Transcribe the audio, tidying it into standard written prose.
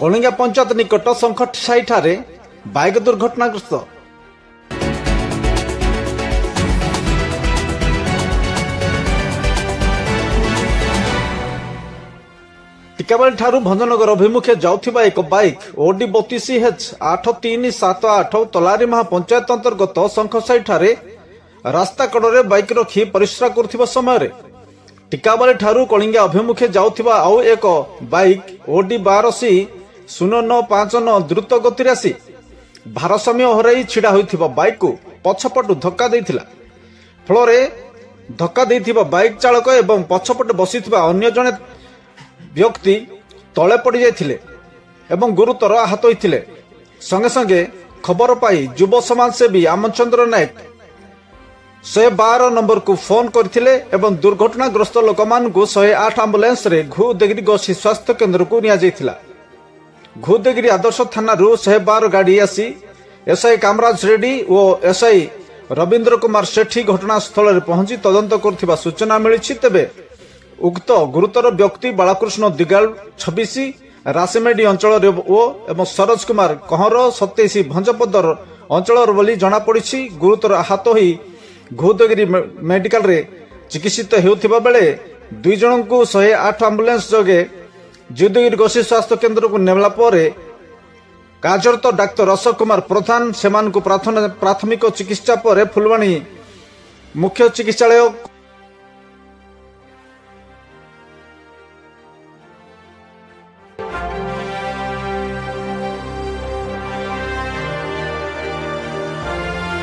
କଳିଙ୍ଗା ପଞ୍ଚାୟତ ନିକଟ ଶଙ୍ଖସାହି ଠାରେ ବାଇକ୍ ଦୁର୍ଘଟଣାଗ୍ରସ୍ତ। ଟିକାବାଲି ଠାରୁ ଭଞ୍ଜନଗର ଅଭିମୁଖେ ଯାଉଥିବା ଏକ ବାଇକ୍ OD 32H8378 ତଲାରିମାହା ପଞ୍ଚାୟତ ଅନ୍ତର୍ଗତ ଶଙ୍ଖସାହି ଠାରେ ରାସ୍ତା କଡ଼ରେ ବାଇକ୍ ରଖି ପରିସ୍ରା କରୁଥିବା ସମୟରେ ଟିକାବାଲି ଠାରୁ କଳିଙ୍ଗା ଅଭିମୁଖେ ଯାଉଥିବା ଆଉ ଏକ ବାଇକ୍ OD 12C0959 ଦ୍ରୁତ ଗତିରେ ଆସି ଭାରସାମ୍ୟ ହରାଇ ଛିଡ଼ା ହୋଇଥିବା ବାଇକ୍କୁ ପଛପଟୁ ଧକ୍କା ଦେଇଥିଲା। ଫଳରେ ଧକ୍କା ଦେଇଥିବା ବାଇକ୍ ଚାଳକ ଏବଂ ପଛପଟେ ବସିଥିବା ଅନ୍ୟ ଜଣେ ବ୍ୟକ୍ତି ତଳେ ପଡ଼ିଯାଇଥିଲେ ଏବଂ ଗୁରୁତର ଆହତ ହୋଇଥିଲେ। ସଙ୍ଗେ ସଙ୍ଗେ ଖବର ପାଇ ଯୁବ ସମାଜସେବୀ ଆମଚନ୍ଦ୍ର ନାୟକ 112 ନମ୍ବରକୁ ଫୋନ୍ କରିଥିଲେ ଏବଂ ଦୁର୍ଘଟଣାଗ୍ରସ୍ତ ଲୋକମାନଙ୍କୁ 108 ଆମ୍ବୁଲାନ୍ସରେ ଘୁଦେଗିରି ଗୋଷୀ ସ୍ୱାସ୍ଥ୍ୟ କେନ୍ଦ୍ରକୁ ନିଆଯାଇଥିଲା। ଘୁଦେଗିରି ଆଦର୍ଶ ଥାନାରୁ 112 ଗାଡ଼ି ଆସି SI କାମରାଜ ରେଡ୍ଡି ଓ SI ରବୀନ୍ଦ୍ର କୁମାର ସେଠୀ ଘଟଣାସ୍ଥଳରେ ପହଞ୍ଚି ତଦନ୍ତ କରୁଥିବା ସୂଚନା ମିଳିଛି। ତେବେ ଉକ୍ତ ଗୁରୁତର ବ୍ୟକ୍ତି ବାଳକୃଷ୍ଣ ଦିଗାଲ 26 ରାସିମେଡି ଅଞ୍ଚଳରେ ଏବଂ ସରୋଜ କୁମାର କହଁର 27 ଭଞ୍ଜପଦର ଅଞ୍ଚଳର ବୋଲି ଜଣାପଡ଼ିଛି। ଗୁରୁତର ଆହତ ହୋଇ ଘୁଦେଗିରି ମେଡିକାଲରେ ଚିକିତ୍ସିତ ହେଉଥିବା ବେଳେ 2 ଜଣଙ୍କୁ 108 ଆମ୍ବୁଲାନ୍ସ ଯୋଗେ ଘୁଦେଗିରି ଗୋଷୀ ସ୍ୱାସ୍ଥ୍ୟ କେନ୍ଦ୍ରକୁ ନେଲା ପରେ କାର୍ଯ୍ୟରତ ଡାକ୍ତର ଅଶୋକ କୁମାର ପ୍ରଧାନ ସେମାନଙ୍କୁ ପ୍ରାଥମିକ ଚିକିତ୍ସା ପରେ ଫୁଲବାଣୀ ମୁଖ୍ୟ ଚିକିତ୍ସାଳୟ